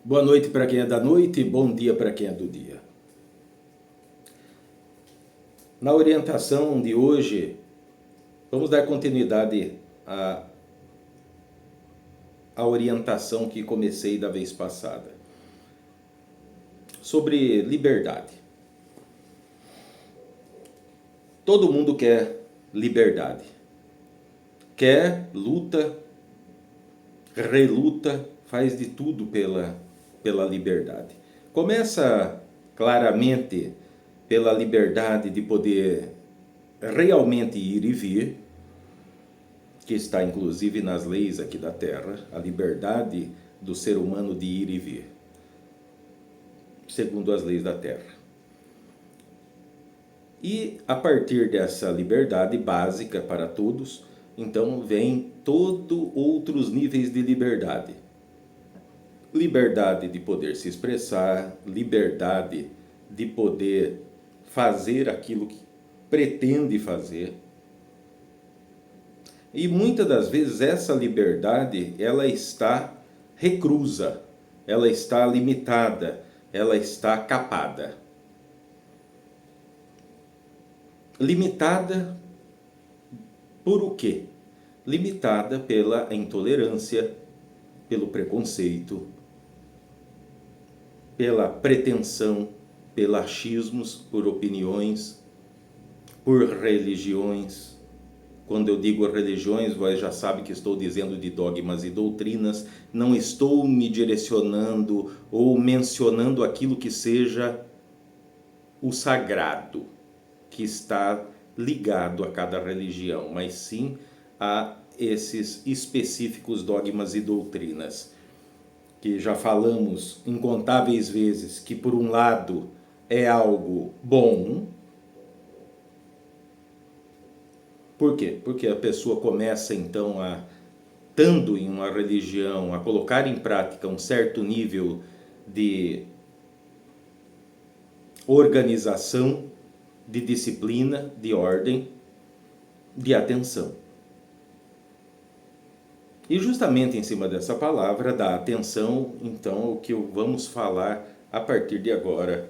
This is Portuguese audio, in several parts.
Boa noite para quem é da noite e bom dia para quem é do dia. Na orientação de hoje, vamos dar continuidade à orientação que comecei da vez passada, sobre liberdade. Todo mundo quer liberdade. Quer, luta, reluta, faz de tudo pela liberdade. Começa claramente pela liberdade de poder realmente ir e vir, que está inclusive nas leis aqui da Terra, a liberdade do ser humano de ir e vir, segundo as leis da Terra. E a partir dessa liberdade básica para todos, então vem todos outros níveis de liberdade. Liberdade de poder se expressar, liberdade de poder fazer aquilo que pretende fazer. E muitas das vezes essa liberdade, ela está reclusa, ela está limitada, ela está capada. Limitada por o quê? Limitada pela intolerância, pelo preconceito, pela pretensão, pelos achismos, por opiniões, por religiões. Quando eu digo religiões, você já sabe que estou dizendo de dogmas e doutrinas, não estou me direcionando ou mencionando aquilo que seja o sagrado, que está ligado a cada religião, mas sim a esses específicos dogmas e doutrinas, que já falamos incontáveis vezes que por um lado é algo bom. Por quê? Porque a pessoa começa então estando em uma religião, a colocar em prática um certo nível de organização, de disciplina, de ordem, de atenção. E justamente em cima dessa palavra da atenção, então, o que vamos falar a partir de agora.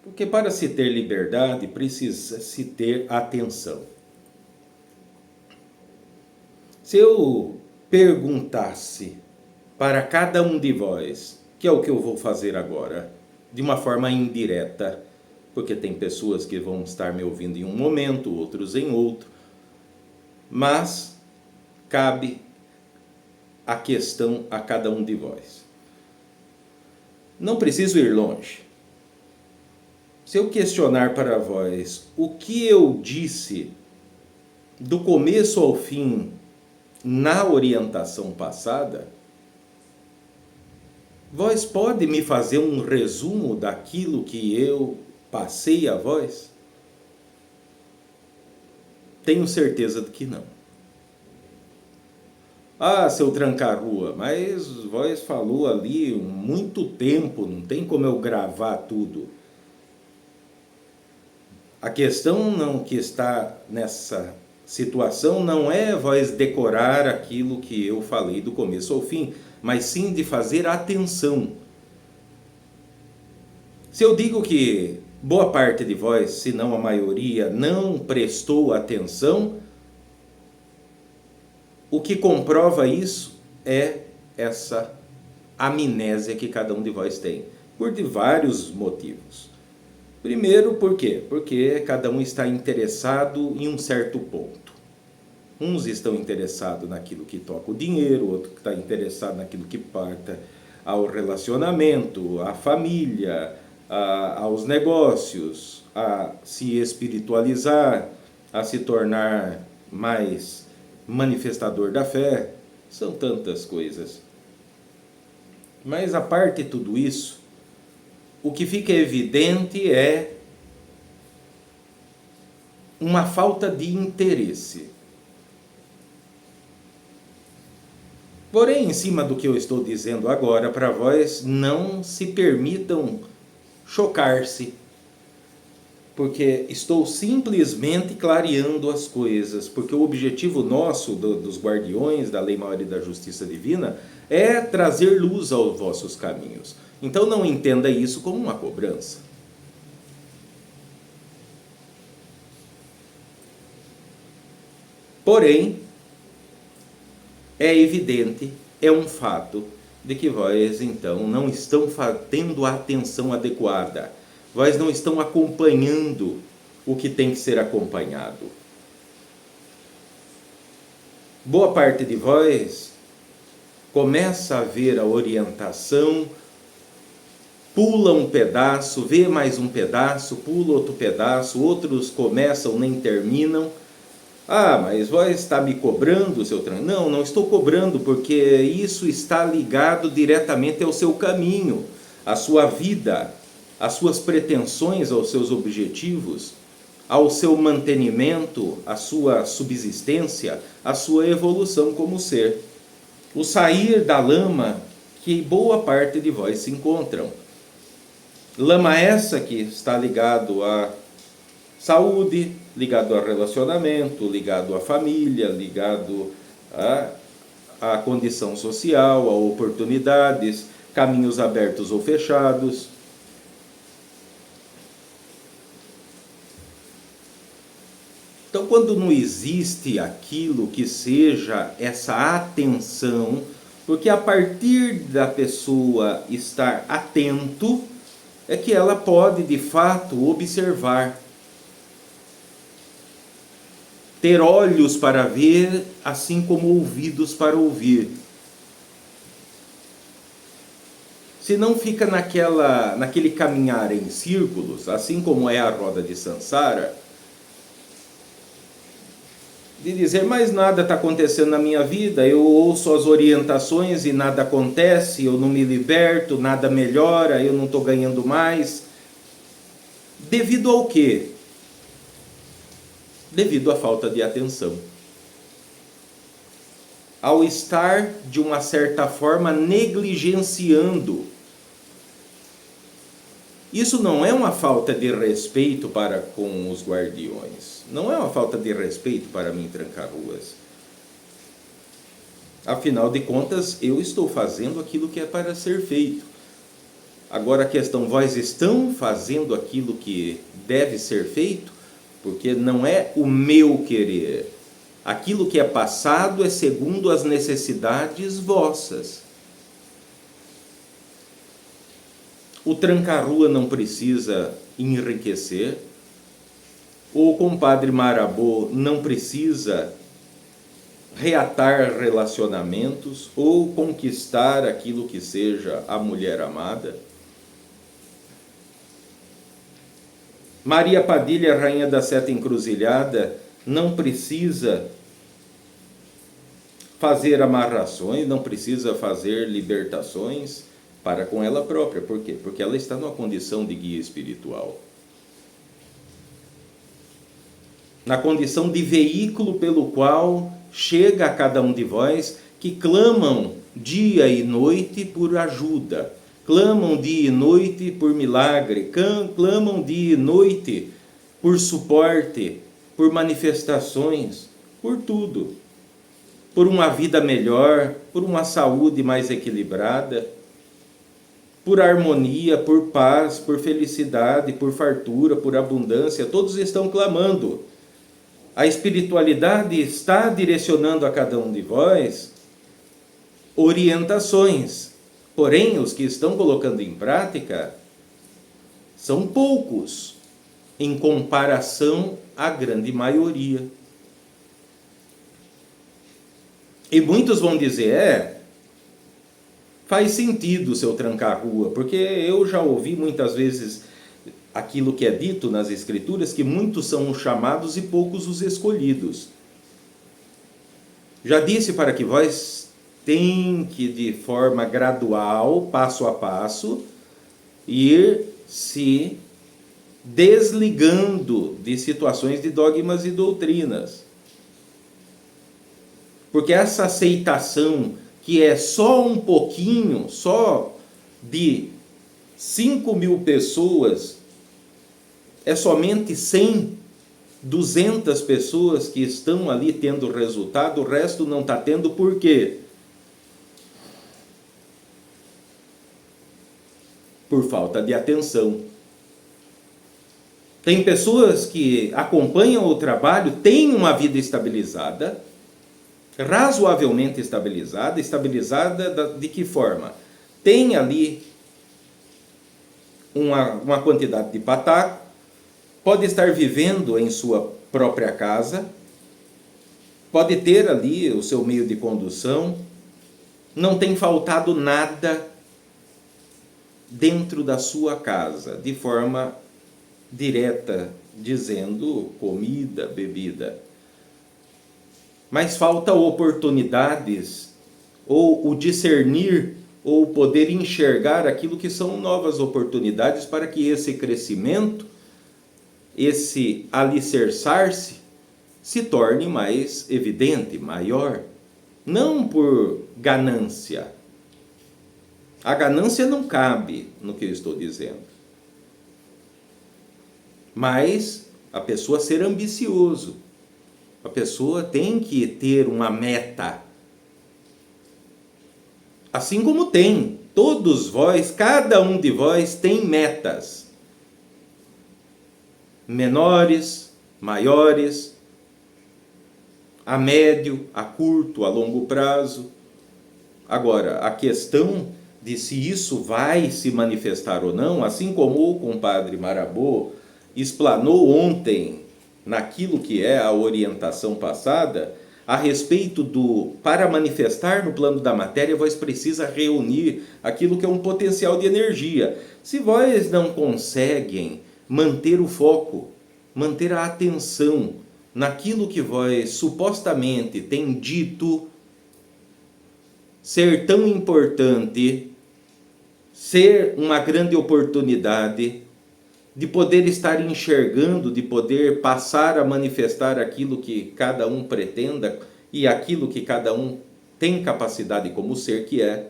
Porque para se ter liberdade, precisa se ter atenção. Se eu perguntasse para cada um de vós, que é o que eu vou fazer agora, de uma forma indireta, porque tem pessoas que vão estar me ouvindo em um momento, outros em outro, mas cabe a questão a cada um de vós. Não preciso ir longe. Se eu questionar para vós o que eu disse do começo ao fim na orientação passada, vós pode me fazer um resumo daquilo que eu passei a vós? Tenho certeza de que não. Ah, seu tranca-rua, mas vós falou ali muito tempo, não tem como eu gravar tudo. A questão não que está nessa situação não é vós decorar aquilo que eu falei do começo ao fim, mas sim de fazer atenção. Se eu digo que boa parte de vós, se não a maioria, não prestou atenção, o que comprova isso é essa amnésia que cada um de vós tem, por vários motivos. Primeiro, por quê? Porque cada um está interessado em um certo ponto. Uns estão interessados naquilo que toca o dinheiro, outro está interessado naquilo que parta ao relacionamento, à família, aos negócios, a se espiritualizar, a se tornar mais manifestador da fé. São tantas coisas. Mas a parte de tudo isso, o que fica evidente é uma falta de interesse. Porém, em cima do que eu estou dizendo agora para vós, não se permitam chocar-se, porque estou simplesmente clareando as coisas, porque o objetivo nosso, dos guardiões da lei maior e da justiça divina, é trazer luz aos vossos caminhos. Então não entenda isso como uma cobrança. Porém, é evidente, é um fato, de que vós, então, não estão tendo a atenção adequada. Vós não estão acompanhando o que tem que ser acompanhado. Boa parte de vós começa a ver a orientação, pula um pedaço, vê mais um pedaço, pula outro pedaço, outros começam, nem terminam. Ah, mas vós está me cobrando, seu trânsito? Não, não estou cobrando, porque isso está ligado diretamente ao seu caminho, à sua vida, às suas pretensões, aos seus objetivos, ao seu mantenimento, à sua subsistência, à sua evolução como ser. O sair da lama que boa parte de vós se encontram. Lama essa que está ligado à saúde, ligado ao relacionamento, ligado à família, ligado à condição social, a oportunidades, caminhos abertos ou fechados. Então, quando não existe aquilo que seja essa atenção, porque a partir da pessoa estar atento, é que ela pode, de fato, observar. Ter olhos para ver, assim como ouvidos para ouvir. Se não fica naquele caminhar em círculos, assim como é a roda de Sansara, de dizer, mas nada está acontecendo na minha vida, eu ouço as orientações e nada acontece, eu não me liberto, nada melhora, eu não estou ganhando mais. Devido ao quê? Devido à falta de atenção. Ao estar, de uma certa forma, negligenciando. Isso não é uma falta de respeito para com os guardiões. Não é uma falta de respeito para mim, Tranca-Ruas. Afinal de contas, eu estou fazendo aquilo que é para ser feito. Agora a questão, vós estão fazendo aquilo que deve ser feito? Porque não é o meu querer. Aquilo que é passado é segundo as necessidades vossas. O Tranca-Rua não precisa enriquecer. O compadre Marabô não precisa reatar relacionamentos ou conquistar aquilo que seja a mulher amada. Maria Padilha, rainha da Seta Encruzilhada, não precisa fazer amarrações, não precisa fazer libertações para com ela própria. Por quê? Porque ela está numa condição de guia espiritual. Na condição de veículo pelo qual chega a cada um de vós que clamam dia e noite por ajuda. Clamam dia e noite por milagre, clamam dia e noite por suporte, por manifestações, por tudo. Por uma vida melhor, por uma saúde mais equilibrada, por harmonia, por paz, por felicidade, por fartura, por abundância. Todos estão clamando. A espiritualidade está direcionando a cada um de vós orientações. Porém, os que estão colocando em prática são poucos, em comparação à grande maioria. E muitos vão dizer, faz sentido, seu Tranca-Rua, porque eu já ouvi muitas vezes aquilo que é dito nas Escrituras, que muitos são os chamados e poucos os escolhidos. Já disse para que vós tem que, de forma gradual, passo a passo, ir se desligando de situações de dogmas e doutrinas. Porque essa aceitação, que é só um pouquinho, só de 5.000 pessoas, é somente 100, 200 pessoas que estão ali tendo resultado, o resto não está tendo. Por quê? Por falta de atenção. Tem pessoas que acompanham o trabalho, têm uma vida estabilizada, razoavelmente estabilizada. Estabilizada de que forma? Tem ali uma quantidade de pataco, pode estar vivendo em sua própria casa, pode ter ali o seu meio de condução, não tem faltado nada dentro da sua casa, de forma direta, dizendo comida, bebida. Mas falta oportunidades, ou o discernir, ou poder enxergar aquilo que são novas oportunidades para que esse crescimento, esse alicerçar-se, se torne mais evidente, maior. Não por ganância. A ganância não cabe no que eu estou dizendo. Mas a pessoa ser ambicioso. A pessoa tem que ter uma meta. Assim como tem, todos vós, cada um de vós tem metas. Menores, maiores, a médio, a curto, a longo prazo. Agora, a questão de se isso vai se manifestar ou não, assim como o compadre Marabô explanou ontem naquilo que é a orientação passada, a respeito do, para manifestar no plano da matéria, vós precisa reunir aquilo que é um potencial de energia. Se vós não conseguem manter o foco, manter a atenção naquilo que vós supostamente tem dito ser tão importante, ser uma grande oportunidade de poder estar enxergando, de poder passar a manifestar aquilo que cada um pretenda e aquilo que cada um tem capacidade como ser que é.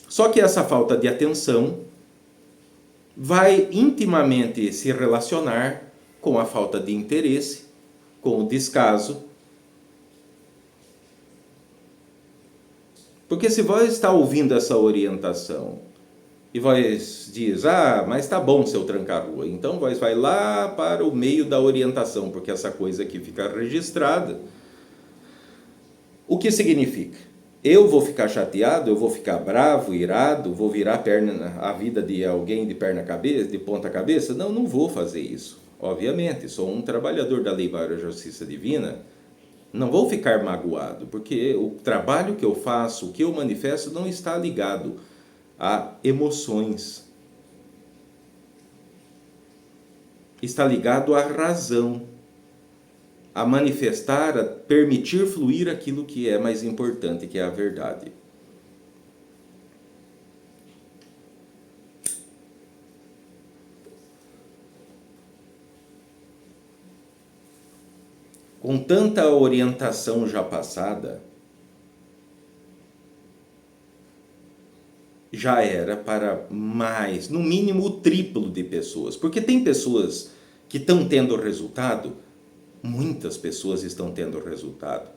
Só que essa falta de atenção vai intimamente se relacionar com a falta de interesse, com o descaso. Porque se vós está ouvindo essa orientação e vós diz, mas tá bom seu tranca-rua, então vós vai lá para o meio da orientação, porque essa coisa aqui fica registrada. O que significa? Eu vou ficar chateado, eu vou ficar bravo, irado, vou virar a vida de alguém de perna cabeça, de ponta cabeça? Não, não vou fazer isso. Obviamente, sou um trabalhador da lei maior da justiça divina, não vou ficar magoado, porque o trabalho que eu faço, o que eu manifesto, não está ligado a emoções. Está ligado à razão, a manifestar, a permitir fluir aquilo que é mais importante, que é a verdade. Com tanta orientação já passada, já era para mais, no mínimo o triplo de pessoas. Porque tem pessoas que estão tendo resultado, muitas pessoas estão tendo resultado.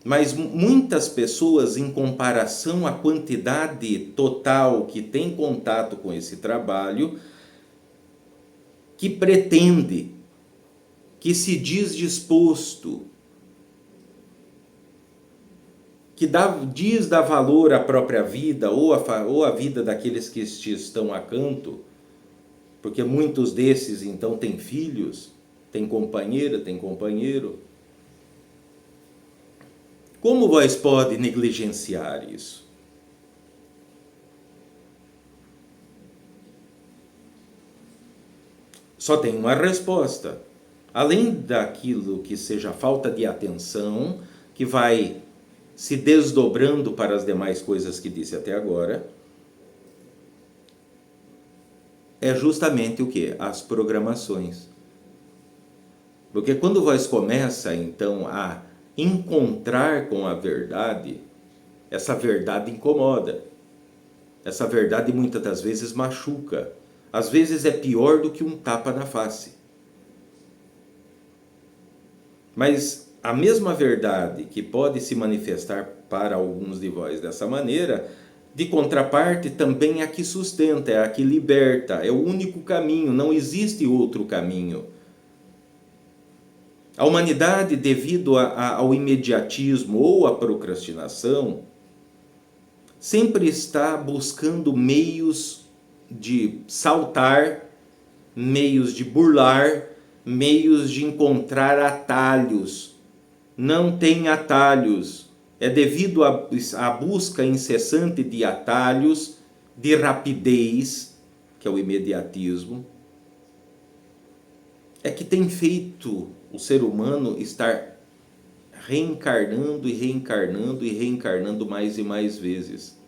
Mas muitas pessoas, em comparação à quantidade total que tem contato com esse trabalho, que pretende, que se diz disposto, que diz dar valor à própria vida ou à vida daqueles que estão a canto, porque muitos desses então têm filhos, têm companheira, têm companheiro. Como vós pode negligenciar isso? Só tem uma resposta. Além daquilo que seja falta de atenção, que vai se desdobrando para as demais coisas que disse até agora, é justamente o que? As programações. Porque quando vós começa então a encontrar com a verdade, essa verdade incomoda. Essa verdade muitas das vezes machuca. às vezes é pior do que um tapa na face. Mas a mesma verdade que pode se manifestar para alguns de vós dessa maneira, de contraparte, também é a que sustenta, é a que liberta, é o único caminho, não existe outro caminho. A humanidade, devido ao imediatismo ou à procrastinação, sempre está buscando meios de saltar, meios de burlar, meios de encontrar atalhos. Não tem atalhos. É devido à busca incessante de atalhos, de rapidez, que é o imediatismo, é que tem feito o ser humano estar reencarnando e reencarnando e reencarnando mais e mais vezes.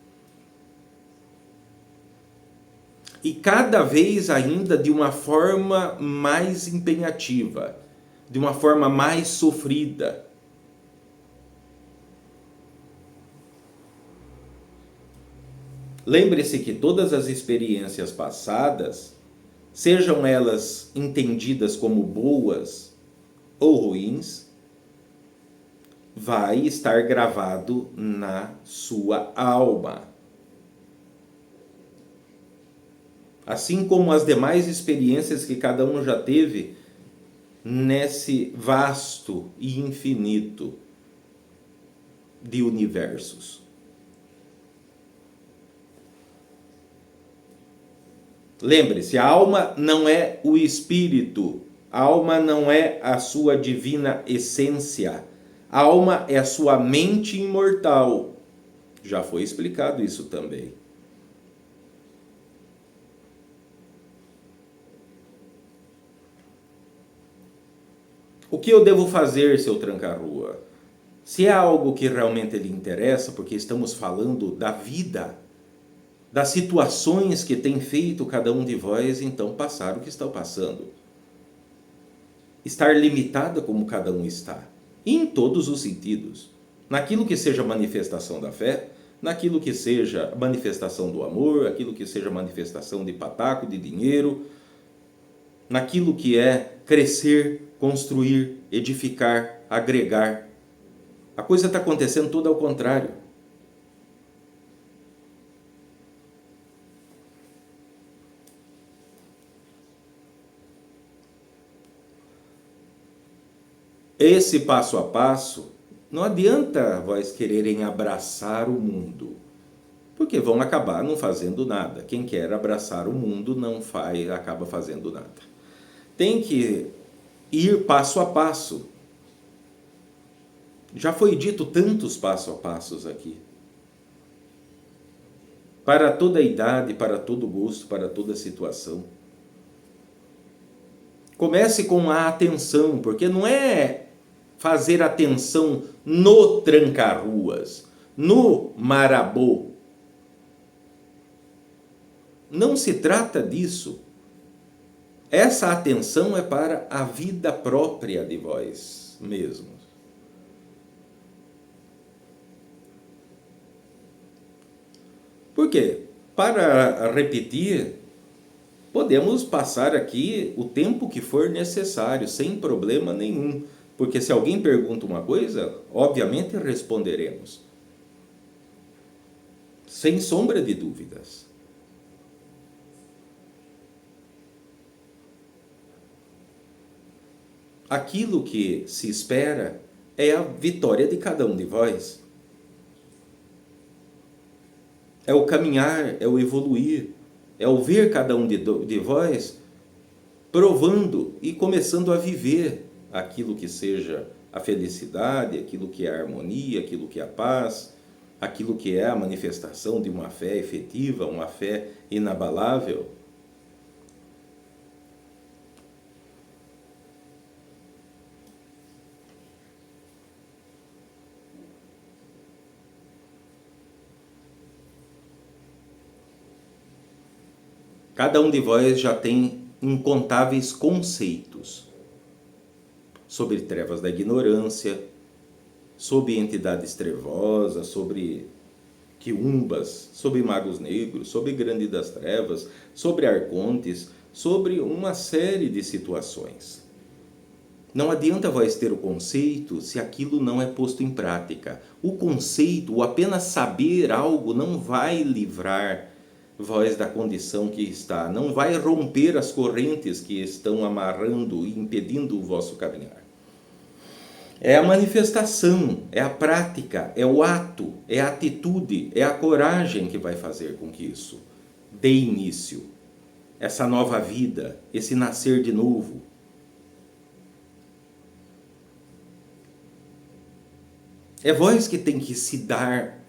E cada vez ainda de uma forma mais empenhativa, de uma forma mais sofrida. Lembre-se que todas as experiências passadas, sejam elas entendidas como boas ou ruins, vai estar gravado na sua alma. Assim como as demais experiências que cada um já teve nesse vasto e infinito de universos. Lembre-se, a alma não é o espírito, a alma não é a sua divina essência, a alma é a sua mente imortal. Já foi explicado isso também. O que eu devo fazer, seu tranca-rua? Se é algo que realmente lhe interessa, porque estamos falando da vida, das situações que tem feito cada um de vós, então passar o que está passando. Estar limitada como cada um está. E em todos os sentidos. Naquilo que seja manifestação da fé, naquilo que seja manifestação do amor, aquilo que seja manifestação de pataco, de dinheiro, naquilo que é crescer, construir, edificar, agregar. A coisa está acontecendo tudo ao contrário. Esse passo a passo, não adianta vós quererem abraçar o mundo, porque vão acabar não fazendo nada. Quem quer abraçar o mundo não faz, acaba fazendo nada. Tem que ir passo a passo. Já foi dito tantos passo a passos aqui. Para toda idade, para todo gosto, para toda situação. Comece com a atenção, porque não é fazer atenção no tranca-ruas, no marabô. Não se trata disso. Essa atenção é para a vida própria de vós mesmos. Por quê? Para repetir, podemos passar aqui o tempo que for necessário, sem problema nenhum. Porque se alguém pergunta uma coisa, obviamente responderemos. Sem sombra de dúvidas. Aquilo que se espera é a vitória de cada um de vós. É o caminhar, é o evoluir, é o ver cada um de vós provando e começando a viver aquilo que seja a felicidade, aquilo que é a harmonia, aquilo que é a paz, aquilo que é a manifestação de uma fé efetiva, uma fé inabalável. Cada um de vós já tem incontáveis conceitos sobre trevas da ignorância, sobre entidades trevosas, sobre quiumbas, sobre magos negros, sobre grande das trevas, sobre arcontes, sobre uma série de situações. Não adianta vós ter o conceito se aquilo não é posto em prática. O conceito, o apenas saber algo, não vai livrar vós da condição que está, não vai romper as correntes que estão amarrando e impedindo o vosso caminhar. É a manifestação, é a prática, é o ato, é a atitude, é a coragem que vai fazer com que isso dê início. Essa nova vida, esse nascer de novo. É vós que tem que se dar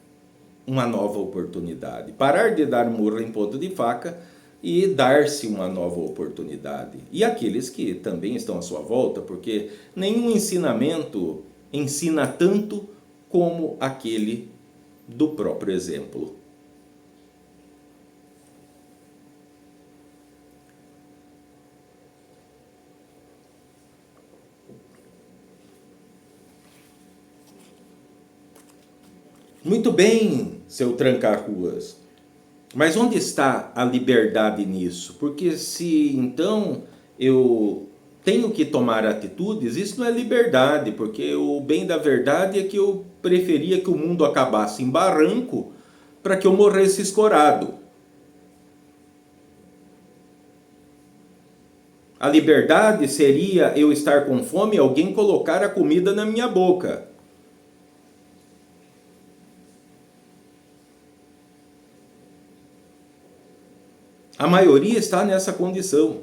uma nova oportunidade. Parar de dar murro em ponta de faca e dar-se uma nova oportunidade. E aqueles que também estão à sua volta, porque nenhum ensinamento ensina tanto como aquele do próprio exemplo. Muito bem, seu tranca-ruas. Mas onde está a liberdade nisso? Porque se então eu tenho que tomar atitudes, isso não é liberdade, porque o bem da verdade é que eu preferia que o mundo acabasse em barranco para que eu morresse escorado. A liberdade seria eu estar com fome e alguém colocar a comida na minha boca. A maioria está nessa condição.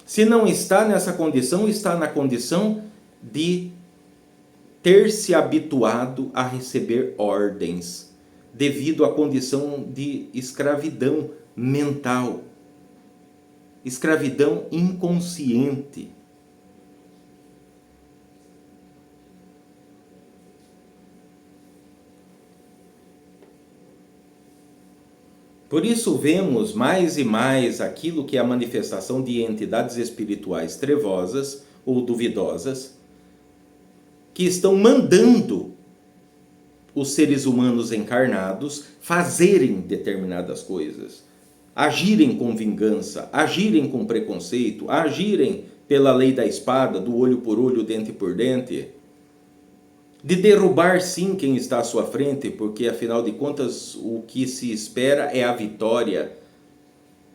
Se não está nessa condição, está na condição de ter se habituado a receber ordens, devido à condição de escravidão mental, escravidão inconsciente. Por isso vemos mais e mais aquilo que é a manifestação de entidades espirituais trevosas ou duvidosas, que estão mandando os seres humanos encarnados fazerem determinadas coisas, agirem com vingança, agirem com preconceito, agirem pela lei da espada, do olho por olho, dente por dente, de derrubar sim quem está à sua frente, porque afinal de contas o que se espera é a vitória,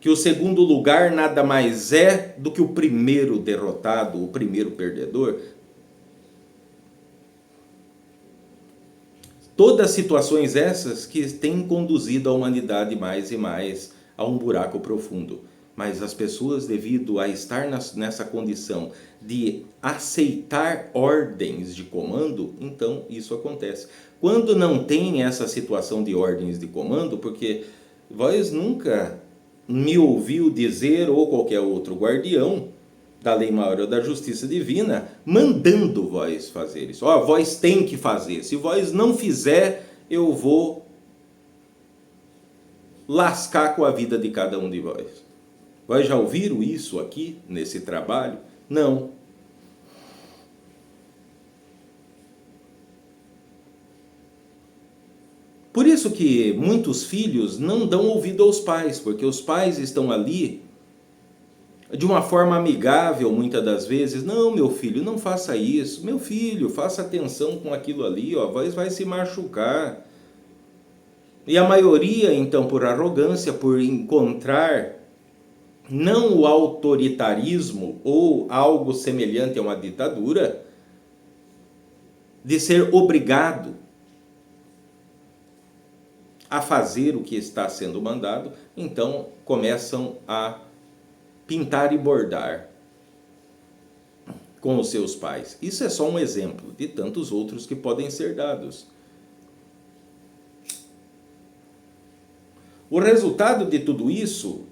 que o segundo lugar nada mais é do que o primeiro derrotado, o primeiro perdedor. Todas situações essas que têm conduzido a humanidade mais e mais a um buraco profundo. Mas as pessoas, devido a estar nessa condição de aceitar ordens de comando, então isso acontece. Quando não tem essa situação de ordens de comando, porque vós nunca me ouviu dizer, ou qualquer outro guardião da lei maior ou da justiça divina, mandando vós fazer isso. Ó, vós tem que fazer. Se vós não fizer, eu vou lascar com a vida de cada um de vós. Vós já ouviram isso aqui, nesse trabalho? Não. Por isso que muitos filhos não dão ouvido aos pais, porque os pais estão ali de uma forma amigável, muitas das vezes. Não, meu filho, não faça isso. Meu filho, faça atenção com aquilo ali, ó, vai se machucar. E a maioria, então, por arrogância, por encontrar não o autoritarismo ou algo semelhante a uma ditadura, de ser obrigado a fazer o que está sendo mandado, então começam a pintar e bordar com os seus pais. Isso é só um exemplo de tantos outros que podem ser dados. O resultado de tudo isso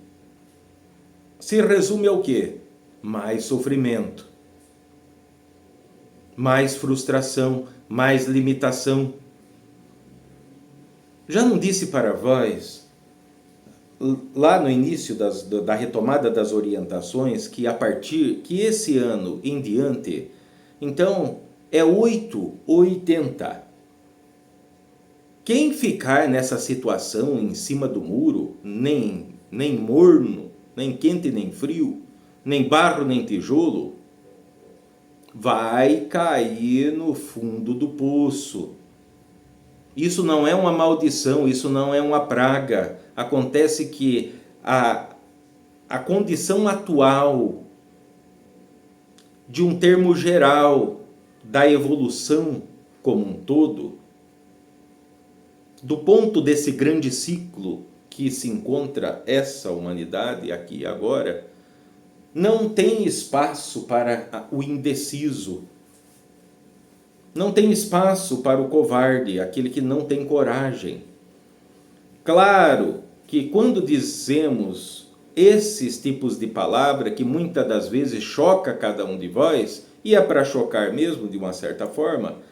se resume ao quê? Mais sofrimento, mais frustração, mais limitação. Já não disse para vós, lá no início da retomada das orientações, que a partir que esse ano em diante, então é 8 ou 80. Quem ficar nessa situação em cima do muro, nem morno, nem quente nem frio, nem barro nem tijolo, vai cair no fundo do poço. Isso não é uma maldição, isso não é uma praga. Acontece que a condição atual de um termo geral da evolução como um todo, do ponto desse grande ciclo que se encontra essa humanidade aqui e agora, não tem espaço para o indeciso, não tem espaço para o covarde, aquele que não tem coragem. Claro que quando dizemos esses tipos de palavra, que muitas das vezes choca cada um de vós, e é para chocar mesmo de uma certa forma,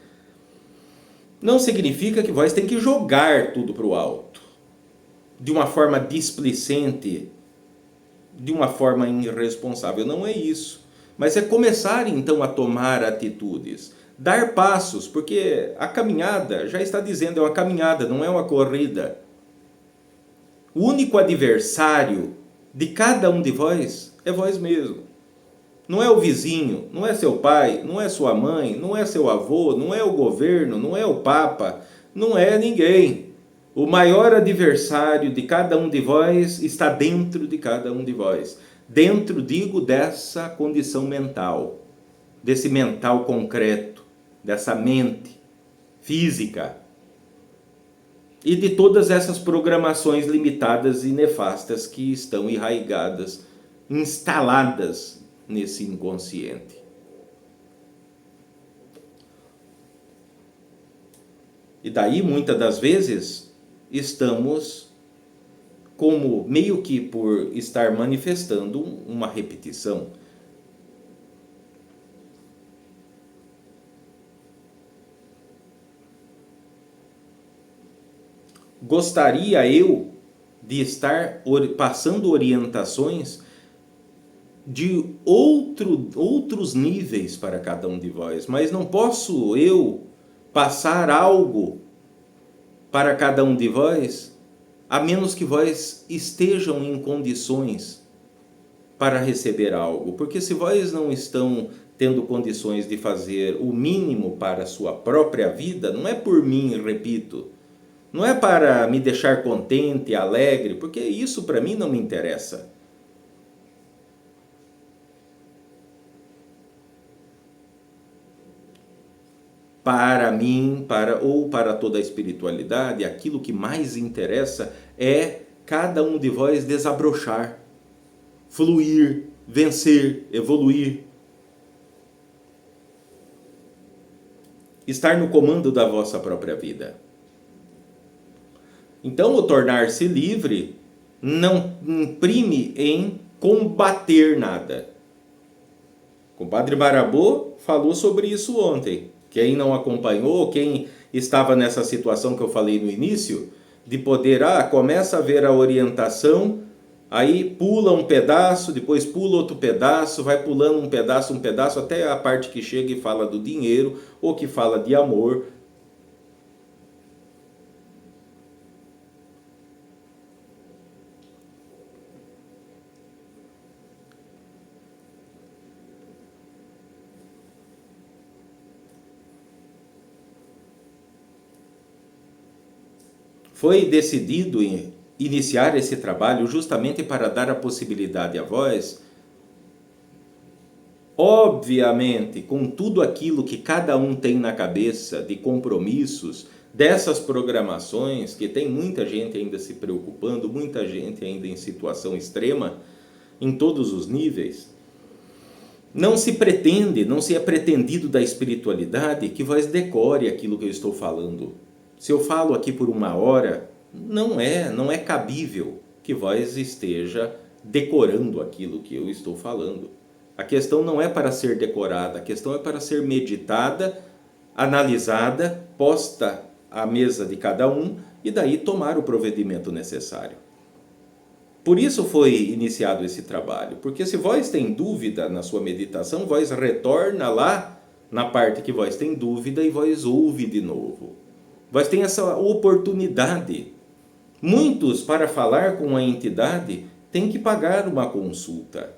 não significa que vós tem que jogar tudo para o alto, de uma forma displicente, de uma forma irresponsável. Não é isso. Mas é começar então a tomar atitudes, dar passos, porque a caminhada, já está dizendo, é uma caminhada, não é uma corrida. O único adversário de cada um de vós é vós mesmo. Não é o vizinho, não é seu pai, não é sua mãe, não é seu avô, não é o governo, não é o papa, não é ninguém. O maior adversário de cada um de vós está dentro de cada um de vós. Dentro, digo, dessa condição mental, desse mental concreto, dessa mente física e de todas essas programações limitadas e nefastas que estão enraigadas, instaladas nesse inconsciente. E daí, muitas das vezes, estamos como meio que por estar manifestando uma repetição. Gostaria eu de estar passando orientações de outros níveis para cada um de vós, mas não posso eu passar algo para cada um de vós, a menos que vós estejam em condições para receber algo. Porque se vós não estão tendo condições de fazer o mínimo para a sua própria vida, não é por mim, repito, não é para me deixar contente, alegre, porque isso para mim não me interessa. Para mim, para toda a espiritualidade, aquilo que mais interessa é cada um de vós desabrochar, fluir, vencer, evoluir. Estar no comando da vossa própria vida. Então, o tornar-se livre não imprime em combater nada. O compadre Barabô falou sobre isso ontem. Quem não acompanhou, quem estava nessa situação que eu falei no início, de poder, começa a ver a orientação, aí pula um pedaço, depois pula outro pedaço, vai pulando um pedaço, até a parte que chega e fala do dinheiro, ou que fala de amor. Foi decidido iniciar esse trabalho justamente para dar a possibilidade a vós, obviamente, com tudo aquilo que cada um tem na cabeça de compromissos, dessas programações, que tem muita gente ainda se preocupando, muita gente ainda em situação extrema, em todos os níveis. Não se é pretendido da espiritualidade que vós decore aquilo que eu estou falando. Se eu falo aqui por 1 hora, não é cabível que vós esteja decorando aquilo que eu estou falando. A questão não é para ser decorada, a questão é para ser meditada, analisada, posta à mesa de cada um e daí tomar o procedimento necessário. Por isso foi iniciado esse trabalho, porque se vós tem dúvida na sua meditação, vós retorna lá na parte que vós tem dúvida e vós ouve de novo. Voz tem essa oportunidade. Muitos, para falar com a entidade, têm que pagar uma consulta.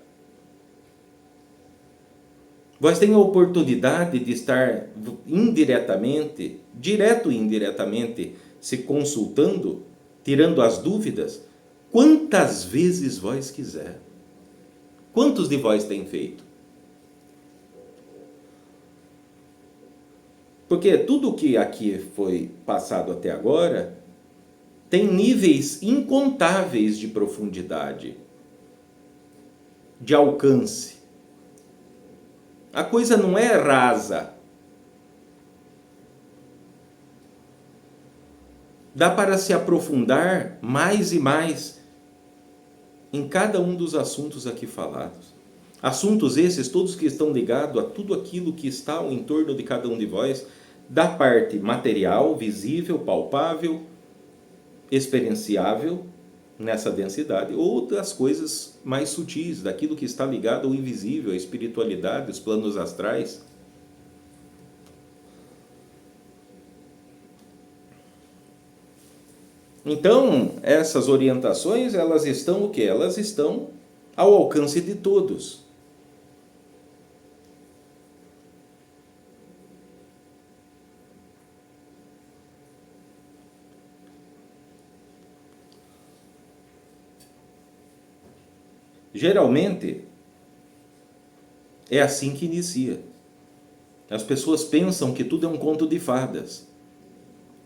Vós tem a oportunidade de estar indiretamente, direto e indiretamente, se consultando, tirando as dúvidas, quantas vezes vós quiser. Quantos de vós tem feito? Porque tudo que aqui foi passado até agora tem níveis incontáveis de profundidade, de alcance. A coisa não é rasa. Dá para se aprofundar mais e mais em cada um dos assuntos aqui falados. Assuntos esses, todos que estão ligados a tudo aquilo que está ao entorno de cada um de vós, da parte material, visível, palpável, experienciável nessa densidade, ou das coisas mais sutis, daquilo que está ligado ao invisível, à espiritualidade, os planos astrais. Então, essas orientações, elas estão o quê? Elas estão ao alcance de todos. Geralmente, é assim que inicia. As pessoas pensam que tudo é um conto de fadas,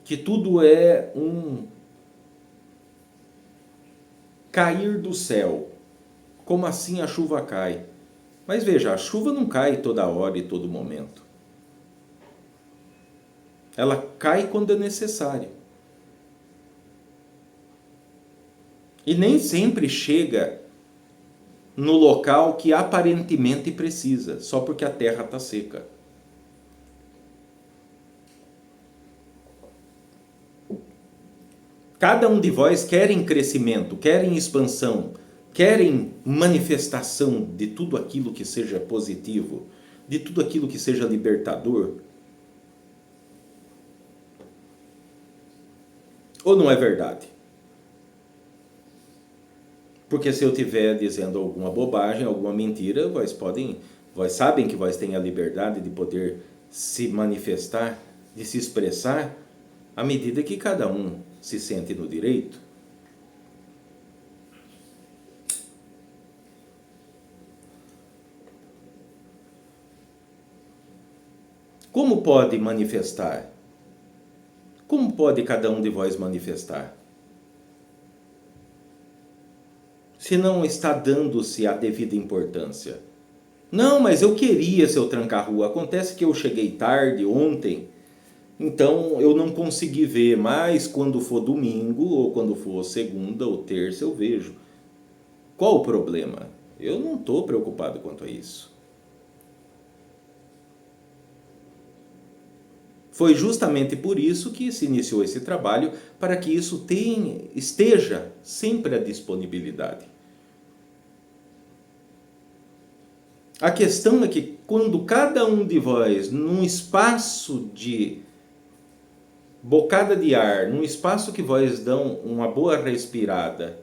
que tudo é um cair do céu. Como assim a chuva cai? Mas veja, a chuva não cai toda hora e todo momento. Ela cai quando é necessário. E nem sempre chega no local que aparentemente precisa, só porque a terra está seca. Cada um de vós querem crescimento, querem expansão, querem manifestação de tudo aquilo que seja positivo, de tudo aquilo que seja libertador. Ou não é verdade? Porque se eu estiver dizendo alguma bobagem, alguma mentira, vós sabem que vós têm a liberdade de poder se manifestar, de se expressar, à medida que cada um se sente no direito. Como pode manifestar? Como pode cada um de vós manifestar? Se não está dando-se a devida importância. Não, mas eu queria, seu tranca-rua. Acontece que eu cheguei tarde ontem, então eu não consegui ver, mas quando for domingo, ou quando for segunda ou terça, eu vejo. Qual o problema? Eu não estou preocupado quanto a isso. Foi justamente por isso que se iniciou esse trabalho, para que isso esteja sempre à disponibilidade. A questão é que quando cada um de vós, num espaço de bocada de ar, num espaço que vós dão uma boa respirada,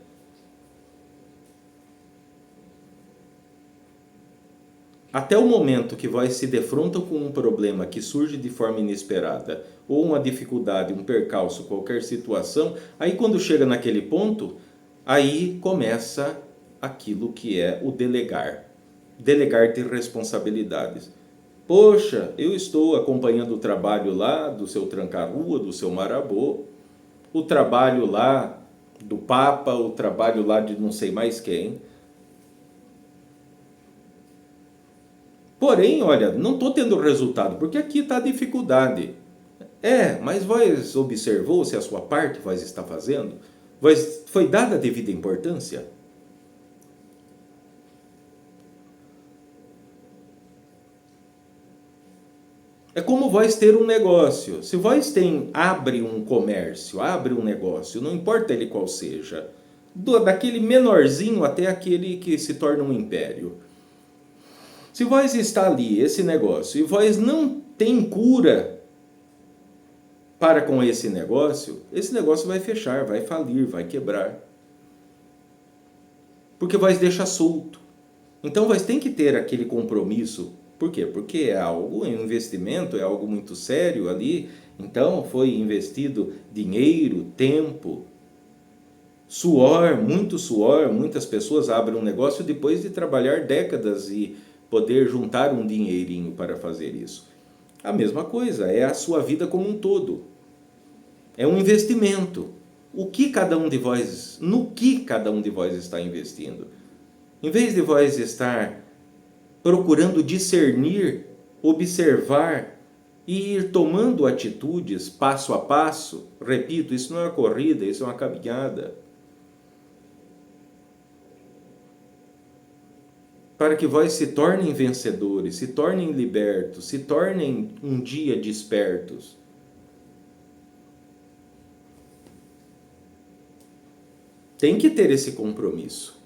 até o momento que vós se defrontam com um problema que surge de forma inesperada, ou uma dificuldade, um percalço, qualquer situação, aí quando chega naquele ponto, aí começa aquilo que é o delegar de responsabilidades. Poxa, eu estou acompanhando o trabalho lá do seu tranca-rua, do seu marabô, o trabalho lá do Papa, o trabalho lá de não sei mais quem. Porém, olha, não estou tendo resultado, porque aqui está a dificuldade. Mas vós observou se a sua parte vós está fazendo? Foi dada a devida importância? É como vós ter um negócio. Se vós abre um comércio, abre um negócio, não importa ele qual seja, daquele menorzinho até aquele que se torna um império. Se vós está ali, esse negócio, e vós não tem cura, para com esse negócio vai fechar, vai falir, vai quebrar. Porque vai deixar solto. Então vai ter que ter aquele compromisso. Por quê? Porque é algo, é um investimento, é algo muito sério ali. Então foi investido dinheiro, tempo, suor, muito suor. Muitas pessoas abrem um negócio depois de trabalhar décadas e poder juntar um dinheirinho para fazer isso. A mesma coisa, é a sua vida como um todo. É um investimento. No que cada um de vós está investindo? Em vez de vós estar procurando discernir, observar e ir tomando atitudes passo a passo, repito, isso não é uma corrida, isso é uma caminhada. Para que vós se tornem vencedores, se tornem libertos, se tornem um dia despertos. Tem que ter esse compromisso.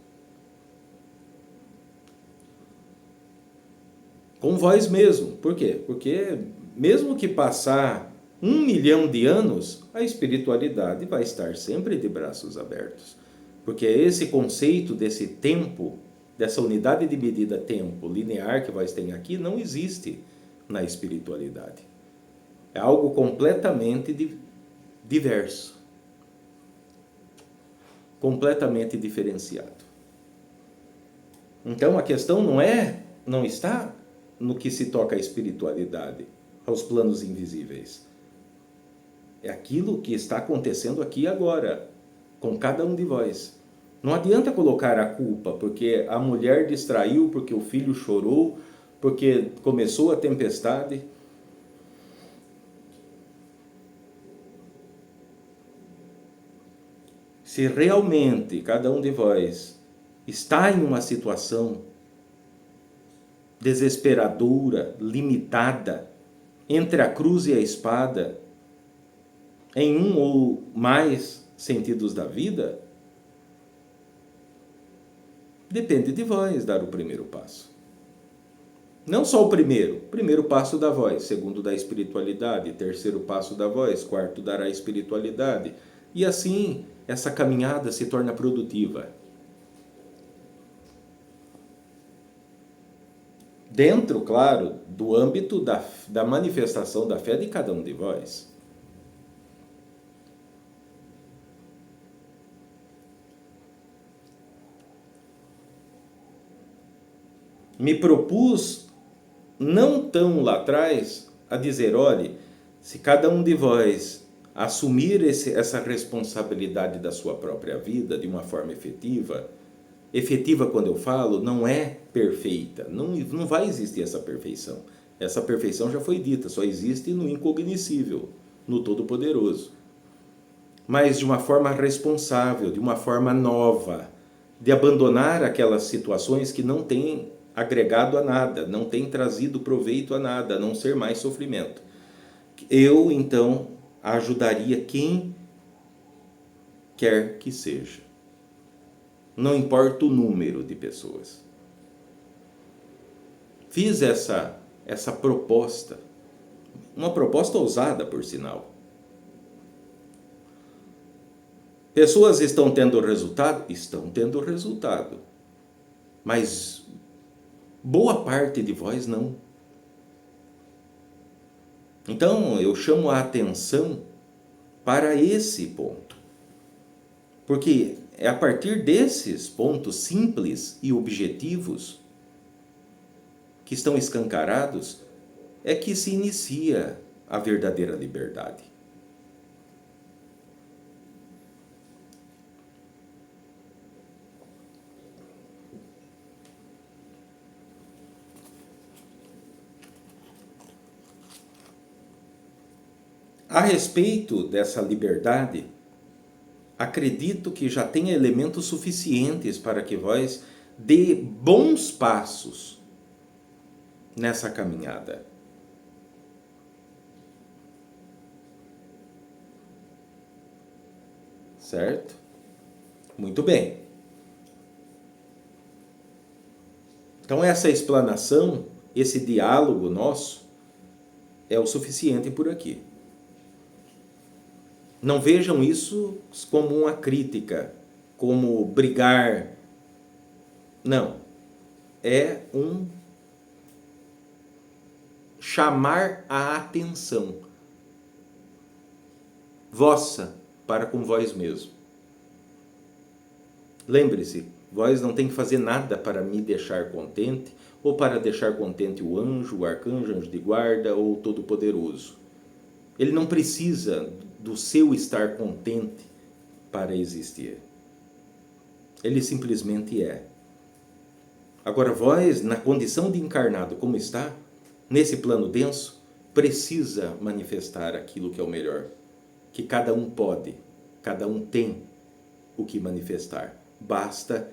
Com vós mesmo. Por quê? Porque mesmo que passar 1 milhão de anos, a espiritualidade vai estar sempre de braços abertos. Porque esse conceito desse tempo, dessa unidade de medida tempo linear que vós têm aqui, não existe na espiritualidade. É algo completamente diverso. Completamente diferenciado. Então a questão não está no que se toca à espiritualidade, aos planos invisíveis. É aquilo que está acontecendo aqui agora, com cada um de vós. Não adianta colocar a culpa porque a mulher distraiu, porque o filho chorou, porque começou a tempestade. Se realmente cada um de vós está em uma situação desesperadora, limitada, entre a cruz e a espada, em um ou mais sentidos da vida, depende de vós dar o primeiro passo. Não só o primeiro passo da voz, segundo da espiritualidade, terceiro passo da voz, quarto dará a espiritualidade. E assim, essa caminhada se torna produtiva. Dentro, claro, do âmbito da manifestação da fé de cada um de vós. Me propus, não tão lá atrás, a dizer, olhe, se cada um de vós assumir essa responsabilidade da sua própria vida de uma forma efetiva, efetiva quando eu falo, não é perfeita, não vai existir essa perfeição. Essa perfeição já foi dita, só existe no incognoscível, no Todo-Poderoso. Mas de uma forma responsável, de uma forma nova, de abandonar aquelas situações que não têm agregado a nada, não têm trazido proveito a nada, a não ser mais sofrimento. Eu, então, ajudaria quem quer que seja. Não importa o número de pessoas. Fiz essa proposta, uma proposta ousada, por sinal. Pessoas estão tendo resultado? Estão tendo resultado. Mas boa parte de vós não. Então eu chamo a atenção para esse ponto. Porque é a partir desses pontos simples e objetivos que estão escancarados é que se inicia a verdadeira liberdade. A respeito dessa liberdade, acredito que já tenha elementos suficientes para que vós dê bons passos nessa caminhada. Certo? Muito bem. Então essa explanação, esse diálogo nosso, é o suficiente por aqui. Não vejam isso como uma crítica, como brigar. Não. É um chamar a atenção vossa para com vós mesmo. Lembre-se, vós não tem que fazer nada para me deixar contente, ou para deixar contente o anjo, o arcanjo, anjo de guarda ou o Todo-Poderoso. Ele não precisa do seu estar contente para existir. Ele simplesmente é. Agora, vós, na condição de encarnado como está, nesse plano denso, precisa manifestar aquilo que é o melhor. Que cada um pode, cada um tem o que manifestar. Basta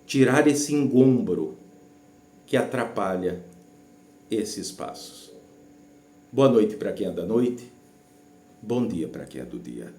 tirar esse engombro que atrapalha esses passos. Boa noite para quem é da noite, bom dia para quem é do dia.